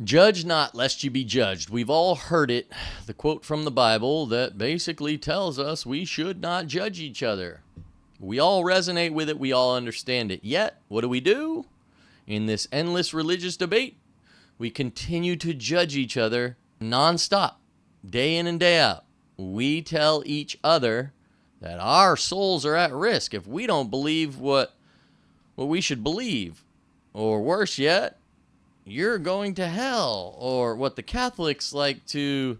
Judge not, lest you be judged. We've all heard it, the quote from the Bible that basically tells us we should not judge each other. We all resonate with it. We all understand it. Yet, what do? In this endless religious debate, we continue to judge each other nonstop, day in and day out. We tell each other that our souls are at risk if we don't believe what we should believe. Or worse yet, you're going to hell. Or what the Catholics like to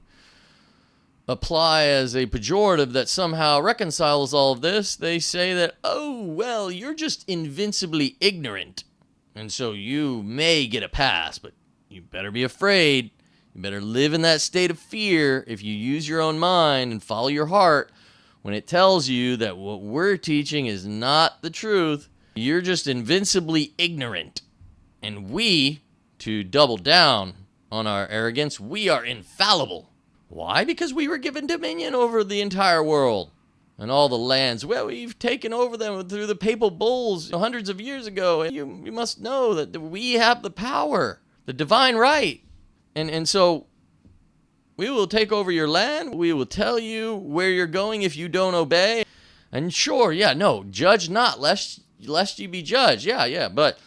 apply as a pejorative that somehow reconciles all of this. They say that, oh, well, you're just invincibly ignorant, and so you may get a pass, but you better be afraid. You better live in that state of fear if you use your own mind and follow your heart when it tells you that what we're teaching is not the truth. You're just invincibly ignorant. And we, to double down on our arrogance, we are infallible. Why? Because we were given dominion over the entire world and all the lands. Well, we've taken over them through the papal bulls hundreds of years ago. And you must know that we have the power, the divine right. And so we will take over your land. We will tell you where you're going if you don't obey. And sure, judge not lest you be judged. Yeah. But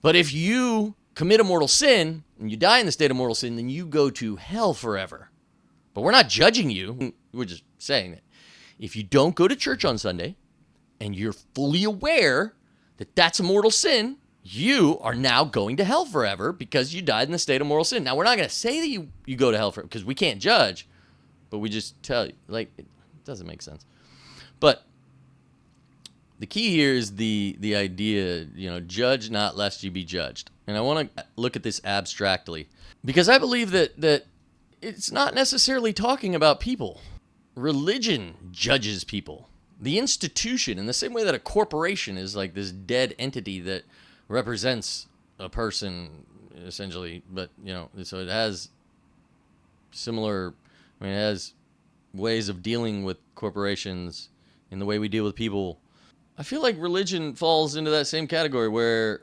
if you commit a mortal sin and you die in the state of mortal sin, then you go to hell forever. But we're not judging you. We're just saying that if you don't go to church on Sunday and you're fully aware that that's a mortal sin, you are now going to hell forever because you died in the state of mortal sin. Now, we're not going to say that you go to hell forever because we can't judge, but we just tell you. Like, it doesn't make sense. But the key here is the idea, judge not lest you be judged. And I want to look at this abstractly because I believe that it's not necessarily talking about people. Religion judges people. The institution, in the same way that a corporation is like this dead entity that represents a person, essentially, but, so it has it has ways of dealing with corporations in the way we deal with people. I feel like religion falls into that same category where,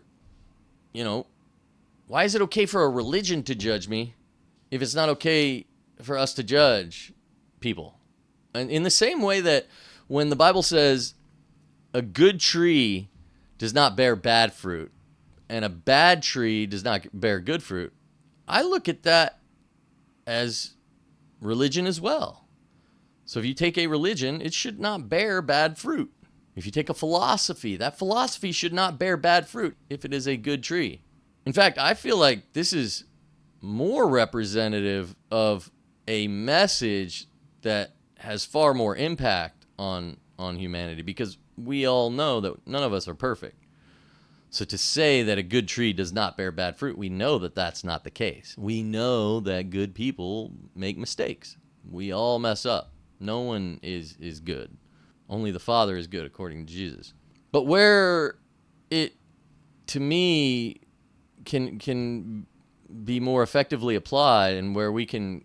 why is it okay for a religion to judge me if it's not okay for us to judge people? And in the same way that when the Bible says a good tree does not bear bad fruit and a bad tree does not bear good fruit, I look at that as religion as well. So if you take a religion, it should not bear bad fruit. If you take a philosophy, that philosophy should not bear bad fruit if it is a good tree. In fact, I feel like this is more representative of a message that has far more impact on humanity, because we all know that none of us are perfect. So to say that a good tree does not bear bad fruit, we know that that's not the case. We know that good people make mistakes. We all mess up. No one is good. Only the Father is good, according to Jesus. But where it, to me, can be more effectively applied and where we can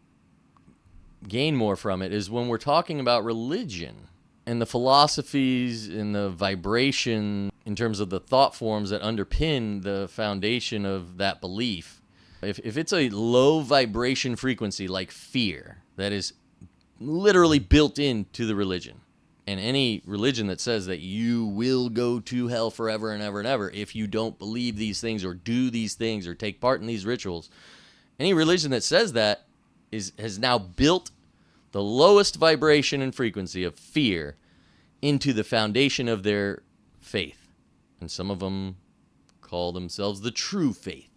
gain more from it is when we're talking about religion and the philosophies and the vibration in terms of the thought forms that underpin the foundation of that belief. If it's a low vibration frequency like fear that is literally built into the religion, and any religion that says that you will go to hell forever and ever and ever if you don't believe these things or do these things or take part in these rituals, any religion that says that has now built the lowest vibration and frequency of fear into the foundation of their faith. And some of them call themselves the true faith,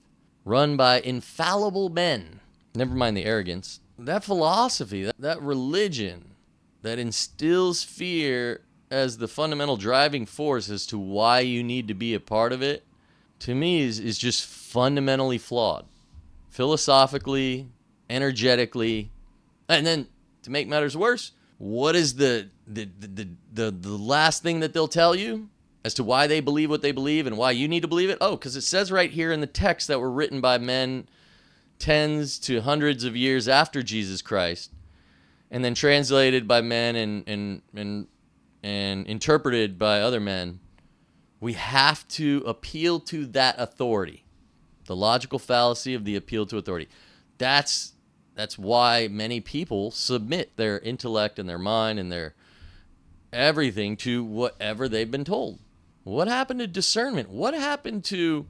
run by infallible men. Never mind the arrogance. That philosophy, that religion that instills fear as the fundamental driving force as to why you need to be a part of it, to me is just fundamentally flawed. Philosophically, energetically, and then to make matters worse, what is the last thing that they'll tell you as to why they believe what they believe and why you need to believe it? Oh, because it says right here in the text that were written by men tens to hundreds of years after Jesus Christ, and then translated by men and interpreted by other men. We have to appeal to that authority. The logical fallacy of the appeal to authority. that's why many people submit their intellect and their mind and their everything to whatever they've been told. What happened to discernment? What happened to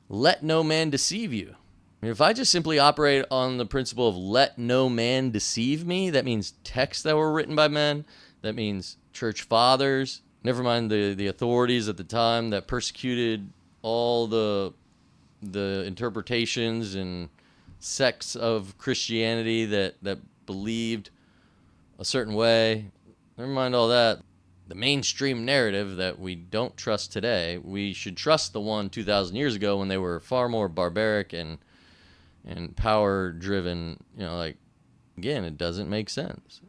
let no man deceive you? If I just simply operate on the principle of let no man deceive me, that means texts that were written by men, that means church fathers, never mind the authorities at the time that persecuted all the interpretations and sects of Christianity that believed a certain way. Never mind all that. The mainstream narrative that we don't trust today, we should trust the one 2,000 years ago when they were far more barbaric and power driven. Like, again, it doesn't make sense.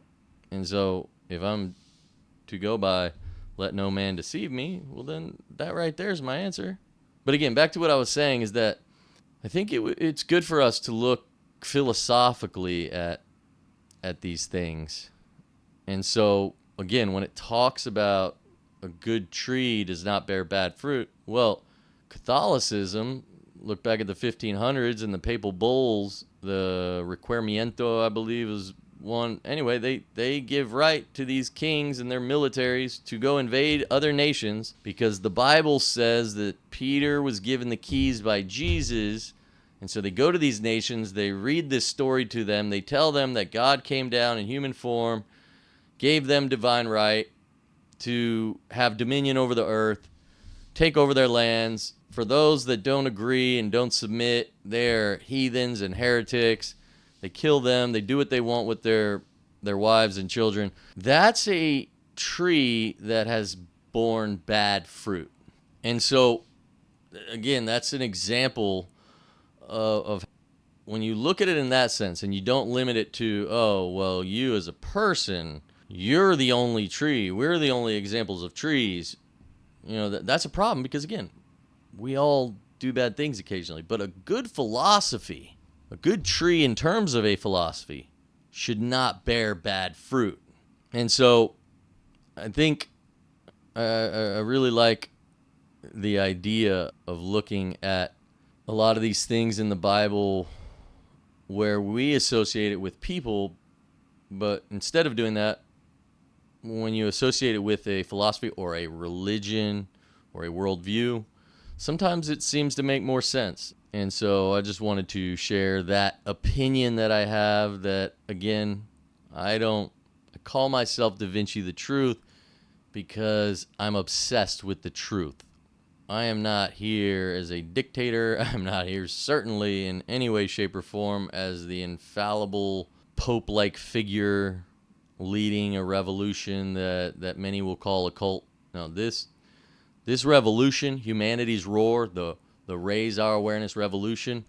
And so if I'm to go by let no man deceive me, well, then that right there is my answer. But again, back to what I was saying is that I think it's good for us to look philosophically at these things. And so, again, when it talks about a good tree does not bear bad fruit, well, Catholicism, look back at the 1500s and the papal bulls, the Requerimiento, I believe, is one. Anyway, they give right to these kings and their militaries to go invade other nations because the Bible says that Peter was given the keys by Jesus. And so they go to these nations, they read this story to them, they tell them that God came down in human form, gave them divine right to have dominion over the earth, take over their lands. For those that don't agree and don't submit, they're heathens and heretics. They kill them. They do what they want with their wives and children. That's a tree that has borne bad fruit. And so, again, that's an example of when you look at it in that sense and you don't limit it to, oh, well, you as a person, you're the only tree. We're the only examples of trees. That's a problem because, again, we all do bad things occasionally. But a good philosophy, a good tree in terms of a philosophy, should not bear bad fruit. And so I think I really like the idea of looking at a lot of these things in the Bible where we associate it with people, but instead of doing that, when you associate it with a philosophy or a religion or a worldview, sometimes it seems to make more sense. And so I just wanted to share that opinion that I have that, again, I call myself Da Vinci the Truth because I'm obsessed with the truth. I am not here as a dictator. I'm not here certainly in any way, shape, or form as the infallible Pope-like figure leading a revolution that many will call a cult. No, this revolution, humanity's roar, the Raise Our Awareness revolution,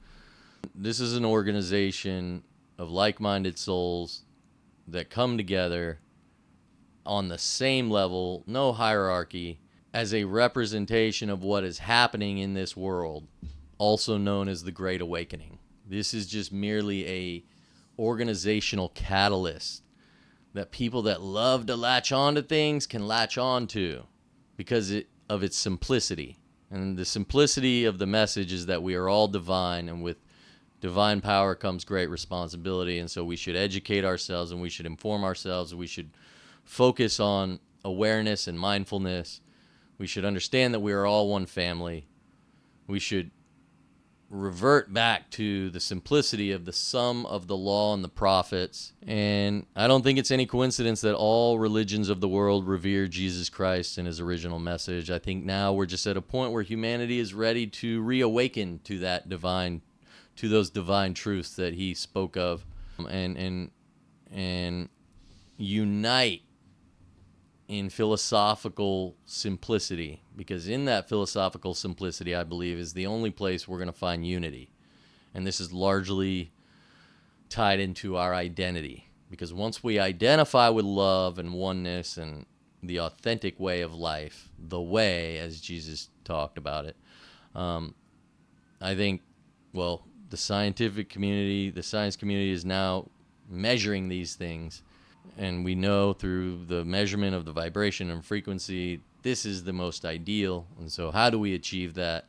this is an organization of like-minded souls that come together on the same level, no hierarchy, as a representation of what is happening in this world, also known as the Great Awakening. This is just merely a organizational catalyst that people that love to latch on to things can latch on to because of its simplicity. And the simplicity of the message is that we are all divine, and with divine power comes great responsibility. And so we should educate ourselves, and we should inform ourselves, and we should focus on awareness and mindfulness. We should understand that we are all one family. We should revert back to the simplicity of the sum of the law and the prophets. And I don't think it's any coincidence that all religions of the world revere Jesus Christ and his original message. I think now we're just at a point where humanity is ready to reawaken to those divine truths that he spoke of, and unite in philosophical simplicity, because in that philosophical simplicity, I believe, is the only place we're going to find unity. And this is largely tied into our identity, because once we identify with love and oneness and the authentic way of life, the way, as Jesus talked about it, I think, well, the scientific community, the science community is now measuring these things. And we know through the measurement of the vibration and frequency, this is the most ideal. And so how do we achieve that?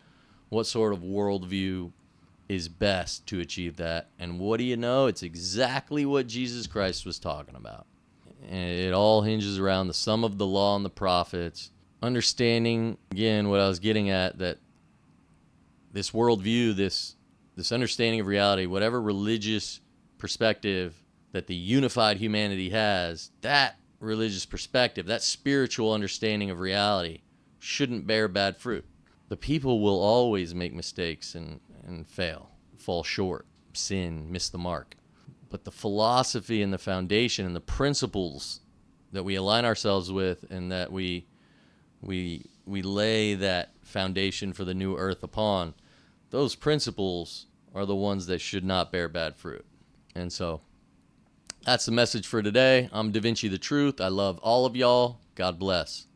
What sort of worldview is best to achieve that. And what do you know? It's exactly what Jesus Christ was talking about. And it all hinges around the sum of the law and the prophets. Understanding, again, what I was getting at, that this worldview, this understanding of reality, whatever religious perspective that the unified humanity has, that religious perspective, that spiritual understanding of reality shouldn't bear bad fruit. The people will always make mistakes and fail, fall short, sin, miss the mark. But the philosophy and the foundation and the principles that we align ourselves with, and that we lay that foundation for the new earth upon, those principles are the ones that should not bear bad fruit. And so that's the message for today. I'm Da Vinci the Truth. I love all of y'all. God bless.